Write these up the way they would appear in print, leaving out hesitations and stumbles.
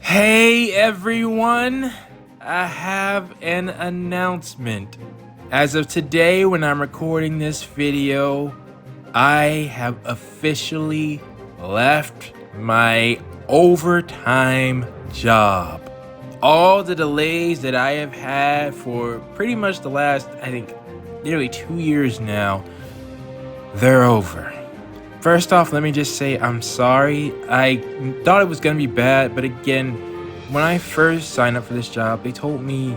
Hey everyone, I have an announcement. As of today, when I'm recording this video, I have officially left my overtime job. All the delays that I have had for pretty much the last, nearly 2 years now, they're over. First off, let me just say I'm sorry. I thought it was gonna be bad, but again, when I first signed up for this job, they told me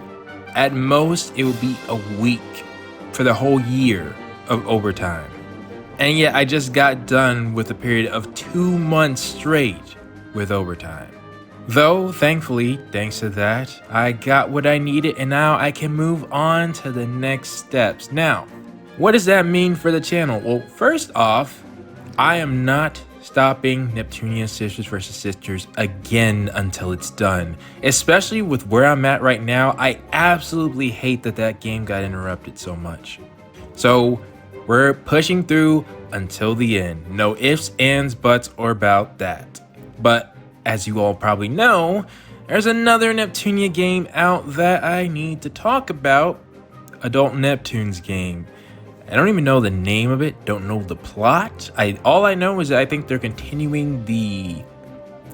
at most it would be a week for the whole year of overtime. And yet I just got done with a period of 2 months straight with overtime. Though, thankfully, thanks to that, I got what I needed and now I can move on to the next steps. Now, what does that mean for the channel? Well, first off, I am not stopping Neptunia Sisters vs. Sisters again until it's done. Especially with where I'm at right now, I absolutely hate that game got interrupted so much. So we're pushing through until the end. No ifs, ands, buts, or about that. But as you all probably know, there's another Neptunia game out that I need to talk about. Adult Neptune's game. I don't even know the name of it, don't know the plot. All I know is that I think they're continuing the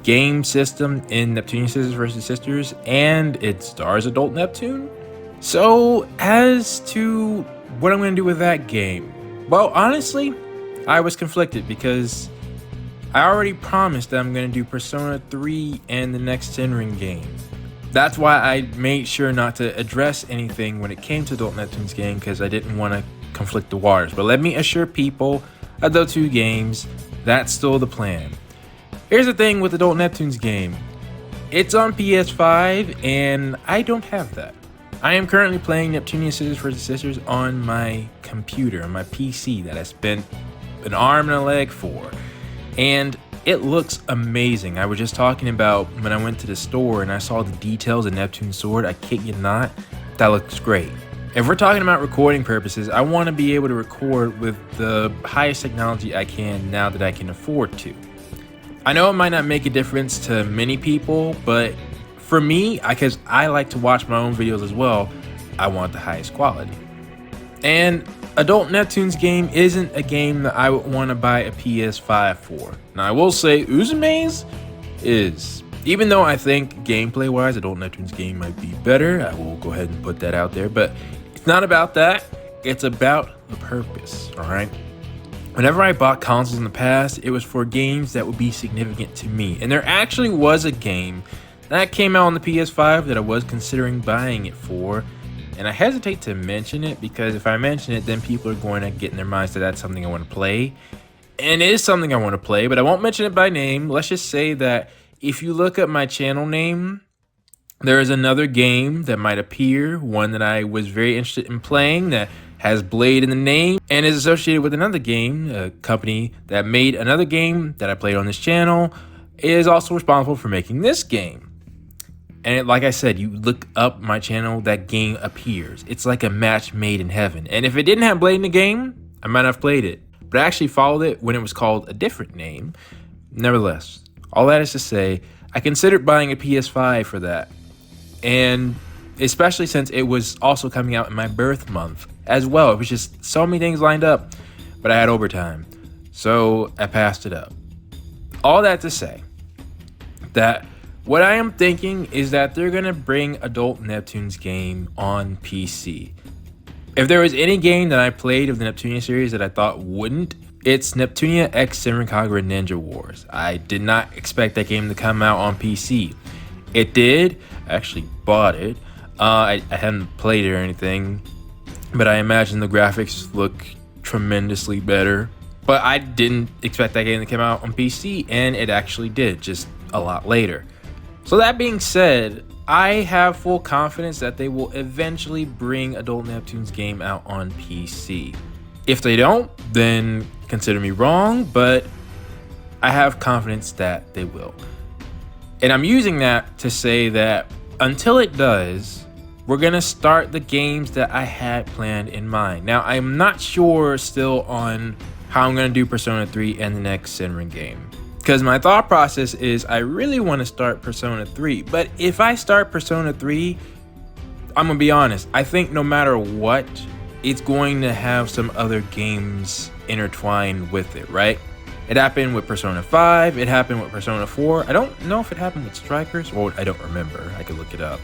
game system in Neptunia Sisters vs. Sisters, and it stars Adult Neptune. So, as to what I'm going to do with that game, well, honestly, I was conflicted because I already promised that I'm going to do Persona 3 and the next Senran game. That's why I made sure not to address anything when it came to Adult Neptune's game, because I didn't want to conflict the waters. But let me assure people of those two games, that's still the plan. Here's the thing with Adult Neptune's game. It's on PS5 and I don't have that. I am currently playing Neptunia Sisters vs. Sisters on my computer, on my PC that I spent an arm and a leg for. And it looks amazing. I was just talking about when I went to the store and I saw the details of Neptune's sword. I kid you not, that looks great. If we're talking about recording purposes, I want to be able to record with the highest technology I can now that I can afford to. I know it might not make a difference to many people, but for me, because I like to watch my own videos as well, I want the highest quality. And Adult Neptune's game isn't a game that I would want to buy a PS5 for. Now I will say Uzume's is. Even though I think gameplay-wise, Adult Neptune's game might be better, I will go ahead and put that out there, but it's not about that, it's about the purpose, alright? Whenever I bought consoles in the past, it was for games that would be significant to me. And there actually was a game that came out on the PS5 that I was considering buying it for, and I hesitate to mention it because if I mention it, then people are going to get in their minds that that's something I want to play. And it is something I want to play, but I won't mention it by name. Let's just say that if you look up my channel name, there is another game that might appear, one that I was very interested in playing that has Blade in the name and is associated with another game. A company that made another game that I played on this channel is also responsible for making this game. And like I said, you look up my channel, that game appears. It's like a match made in heaven. And if it didn't have Blade in the game, I might not have played it. But I actually followed it when it was called a different name. Nevertheless, all that is to say, I considered buying a PS5 for that. And especially since it was also coming out in my birth month as well. It was just so many things lined up, but I had overtime. So I passed it up. All that to say that what I am thinking is that they're going to bring Adult Neptune's game on PC. If there was any game that I played of the Neptunia series that I thought wouldn't, it's Neptunia X Senran Kagura Ninja Wars. I did not expect that game to come out on PC. It did. I actually bought it. I hadn't played it or anything, but I imagine the graphics look tremendously better. But I didn't expect that game to come out on PC, and it actually did, just a lot later. So that being said, I have full confidence that they will eventually bring Adult Neptune's game out on PC. If they don't, then consider me wrong, but I have confidence that they will. And I'm using that to say that until it does, we're gonna start the games that I had planned in mind. Now, I'm not sure still on how I'm gonna do Persona 3 and the next Senran game. Because my thought process is I really want to start Persona 3. But if I start Persona 3, I'm going to be honest. I think no matter what, it's going to have some other games intertwined with it, right? It happened with Persona 5. It happened with Persona 4. I don't know if it happened with Strikers. Well, I don't remember. I could look it up.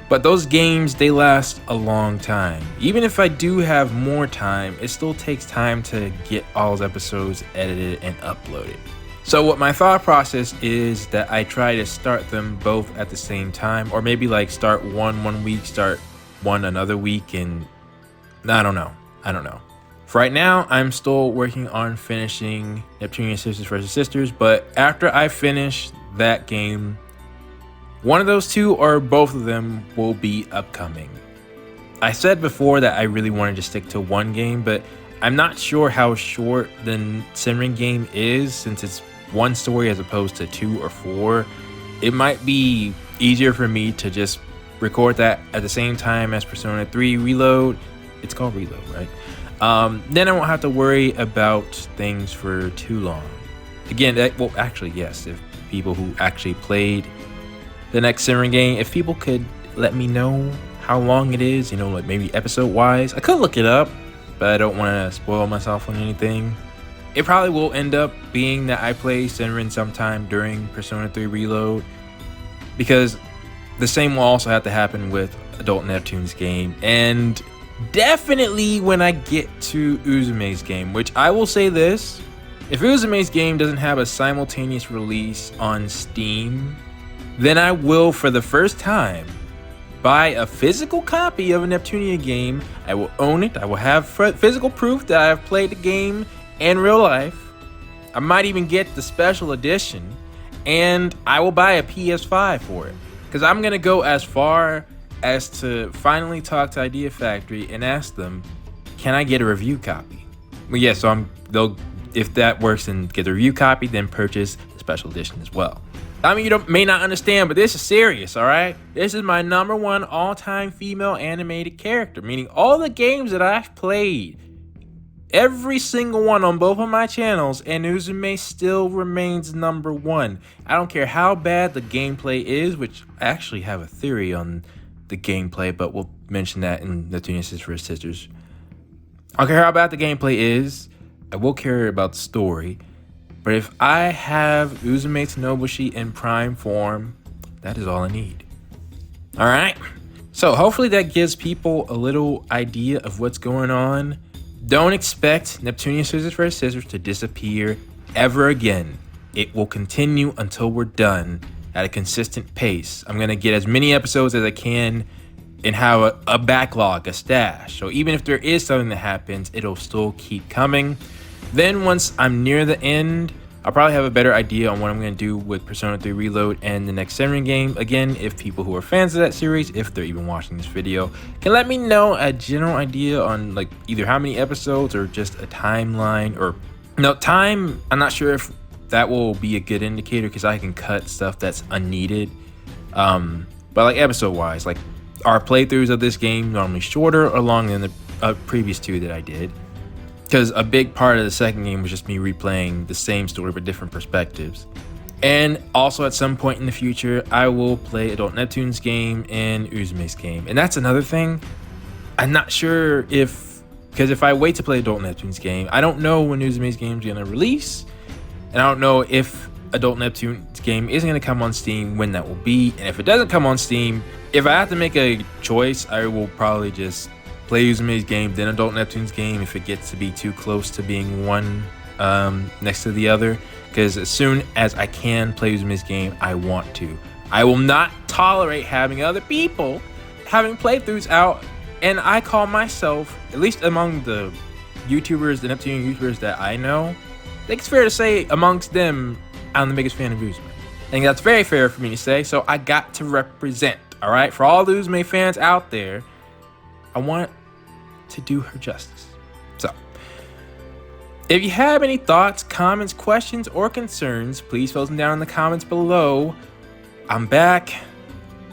But those games, they last a long time. Even if I do have more time, it still takes time to get all those episodes edited and uploaded. So what my thought process is that I try to start them both at the same time, or maybe like start one week, start one another week, and I don't know. For right now, I'm still working on finishing Neptunia Sisters vs. Sisters, but after I finish that game, one of those two or both of them will be upcoming. I said before that I really wanted to stick to one game, but I'm not sure how short the Senran game is since it's one story as opposed to 2 or 4. It might be easier for me to just record that at the same time as Persona 3 Reload. It's called Reload, right? Then I won't have to worry about things for too long. Again, yes, if people who actually played the next Senran game, if people could let me know how long it is, like maybe episode wise. I could look it up, but I don't want to spoil myself on anything. It probably will end up being that I play Senran sometime during Persona 3 Reload, because the same will also have to happen with Adult Neptune's game, and definitely when I get to Uzume's game, which I will say this, if Uzume's game doesn't have a simultaneous release on Steam, then I will, for the first time, buy a physical copy of a Neptunia game. I will own it. I will have physical proof that I have played the game in real life. I might even get the special edition, and I will buy a PS5 for it. Because I'm going to go as far as to finally talk to Idea Factory and ask them, can I get a review copy? Well, yeah, so they'll, if that works and get the review copy, then purchase the special edition as well. I mean, you may not understand, but this is serious, all right? This is my #1 all-time female animated character, meaning all the games that I've played, every single one on both of my channels, and Uzume still remains #1. I don't care how bad the gameplay is, which I actually have a theory on the gameplay, but we'll mention that in Neptunia Sisters vs. Sisters. I don't care how bad the gameplay is. I will care about the story. But if I have Uzume Tsunobushi in prime form, that is all I need. Alright? So hopefully that gives people a little idea of what's going on. Don't expect Neptunia Sisters vs. Sisters to disappear ever again. It will continue until we're done at a consistent pace. I'm going to get as many episodes as I can and have a backlog, a stash. So even if there is something that happens, it'll still keep coming. Then once I'm near the end, I'll probably have a better idea on what I'm going to do with Persona 3 Reload and the next Senran game. Again, if people who are fans of that series, if they're even watching this video, can let me know a general idea on like either how many episodes or just a timeline. Or no time, I'm not sure if that will be a good indicator because I can cut stuff that's unneeded. But like episode wise, like our playthroughs of this game normally shorter or longer than the previous 2 that I did. Because a big part of the second game was just me replaying the same story but different perspectives. And also at some point in the future, I will play Adult Neptune's game and Uzume's game. And that's another thing. I'm not sure because if I wait to play Adult Neptune's game, I don't know when Uzume's game is going to release. And I don't know if Adult Neptune's game isn't going to come on Steam, when that will be. And if it doesn't come on Steam, if I have to make a choice, I will probably just play Uzume's game, then Adult Neptune's game if it gets to be too close to being one next to the other. Because as soon as I can play Uzume's game, I want to. I will not tolerate having other people having playthroughs out. And I call myself, at least among the YouTubers, the Neptunian YouTubers that I know, I think it's fair to say amongst them, I'm the biggest fan of Uzume. I think that's very fair for me to say, so I got to represent, all right? For all the Uzume fans out there, I want to do her justice. So, if you have any thoughts, comments, questions, or concerns, please post them down in the comments below. I'm back.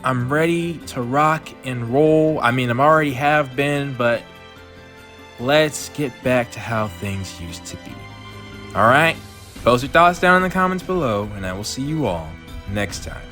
I'm ready to rock and roll. I mean, I'm already have been, but let's get back to how things used to be. All right, Post your thoughts down in the comments below, and I will see you all next time.